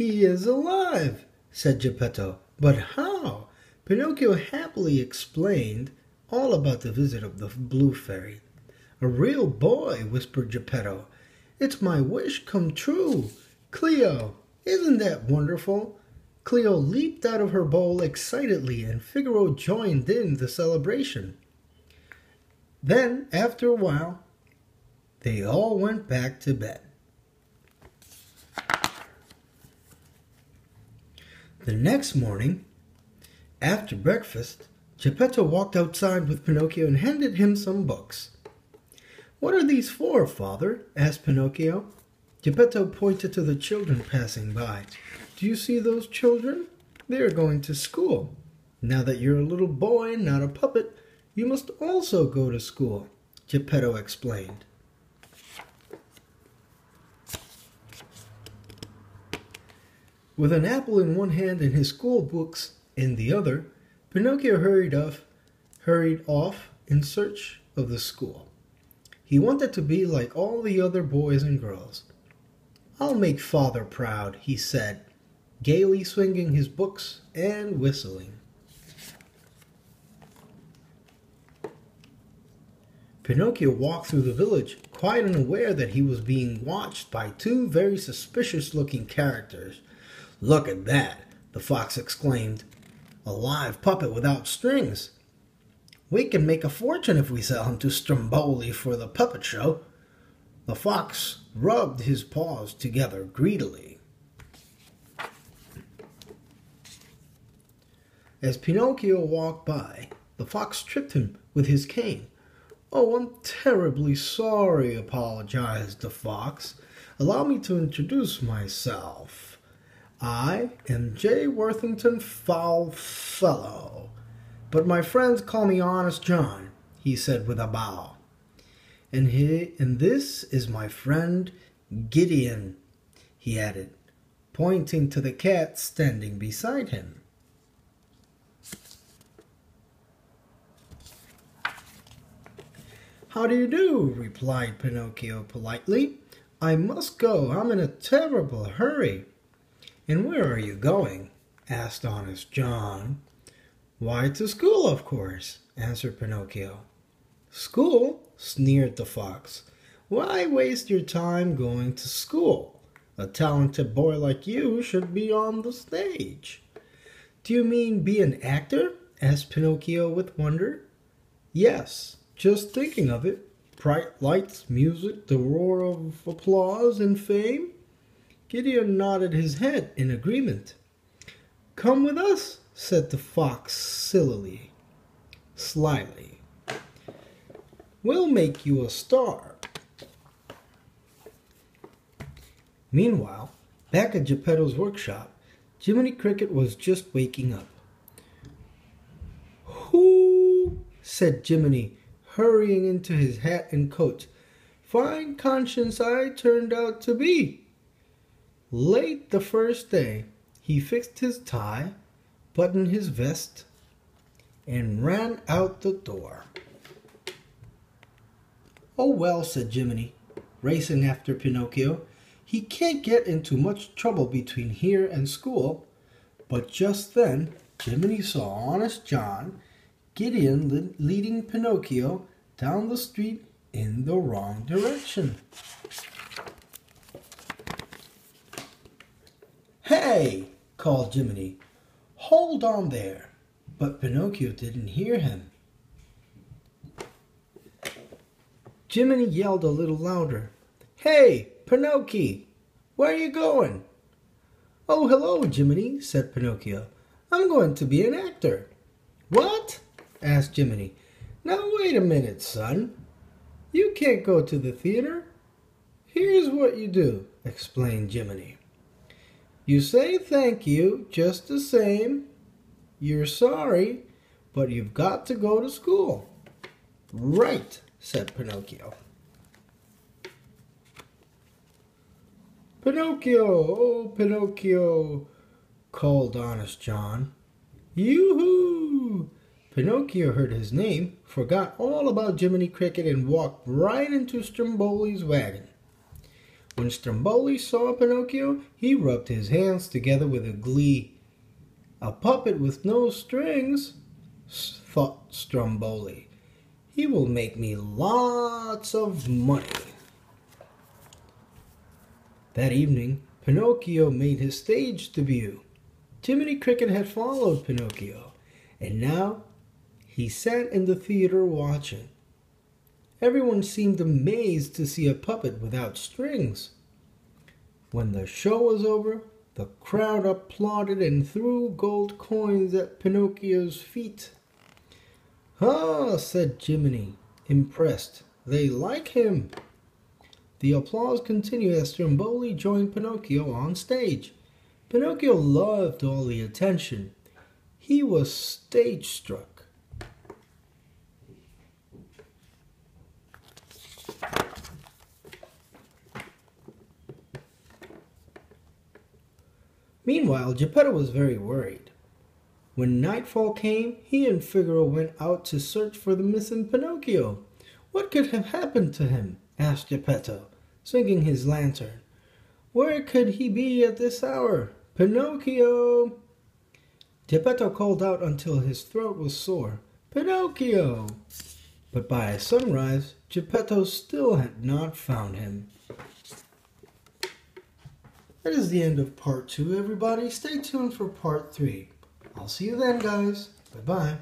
"He is alive," said Geppetto. "But how?" Pinocchio happily explained all about the visit of the Blue Fairy. "A real boy," whispered Geppetto. "It's my wish come true. Cleo, isn't that wonderful?" Cleo leaped out of her bowl excitedly, and Figaro joined in the celebration. Then, after a while, they all went back to bed. The next morning, after breakfast, Geppetto walked outside with Pinocchio and handed him some books. "What are these for, Father?" asked Pinocchio. Geppetto pointed to the children passing by. "Do you see those children? They are going to school. Now that you're a little boy, not a puppet, you must also go to school," Geppetto explained. With an apple in one hand and his school books in the other, Pinocchio hurried off in search of the school. He wanted to be like all the other boys and girls. "I'll make Father proud," he said, gaily swinging his books and whistling. Pinocchio walked through the village, quite unaware that he was being watched by two very suspicious-looking characters. "Look at that!" the fox exclaimed. "A live puppet without strings. We can make a fortune if we sell him to Stromboli for the puppet show." The fox rubbed his paws together greedily. As Pinocchio walked by, the fox tripped him with his cane. "Oh, I'm terribly sorry," apologized the fox. "Allow me to introduce myself. I am J. Worthington Foulfellow, but my friends call me Honest John," he said with a bow. And this is my friend Gideon," he added, pointing to the cat standing beside him. "How do you do?" replied Pinocchio politely. "I must go. I'm in a terrible hurry." "And where are you going?" asked Honest John. "Why, to school, of course," answered Pinocchio. "School?" sneered the fox. "Why waste your time going to school? A talented boy like you should be on the stage." "Do you mean be an actor?" asked Pinocchio with wonder. "Yes, just thinking of it. Bright lights, music, the roar of applause and fame." Gideon nodded his head in agreement. "Come with us," said the fox slyly. "We'll make you a star." Meanwhile, back at Geppetto's workshop, Jiminy Cricket was just waking up. "Whoo!" said Jiminy, hurrying into his hat and coat. "Fine conscience I turned out to be." Late the first day, he fixed his tie, buttoned his vest, and ran out the door. "Oh well," said Jiminy, racing after Pinocchio. "He can't get into much trouble between here and school." But just then, Jiminy saw Honest John, Gideon leading Pinocchio down the street in the wrong direction. "Hey!" called Jiminy. "Hold on there!" But Pinocchio didn't hear him. Jiminy yelled a little louder. "Hey, Pinocchio! Where are you going?" "Oh, hello, Jiminy," said Pinocchio. "I'm going to be an actor." "What?" asked Jiminy. "Now wait a minute, son. You can't go to the theater. Here's what you do," explained Jiminy. "You say thank you just the same. You're sorry, but you've got to go to school." "Right," said Pinocchio. "Pinocchio, oh Pinocchio," called Honest John. "Yoo-hoo!" Pinocchio heard his name, forgot all about Jiminy Cricket, and walked right into Stromboli's wagon. When Stromboli saw Pinocchio, he rubbed his hands together with a glee. A puppet with no strings, thought Stromboli. He will make me lots of money. That evening, Pinocchio made his stage debut. Jiminy Cricket had followed Pinocchio, and now he sat in the theater watching. Everyone seemed amazed to see a puppet without strings. When the show was over, the crowd applauded and threw gold coins at Pinocchio's feet. "Ah," said Jiminy, impressed. "They like him." The applause continued as Stromboli joined Pinocchio on stage. Pinocchio loved all the attention. He was stage-struck. Meanwhile, Geppetto was very worried. When nightfall came, he and Figaro went out to search for the missing Pinocchio. "What could have happened to him?" asked Geppetto, swinging his lantern. "Where could he be at this hour? Pinocchio!" Geppetto called out until his throat was sore. "Pinocchio!" But by sunrise, Geppetto still had not found him. That is the end of part 2, everybody. Stay tuned for part 3. I'll see you then, guys. Bye-bye.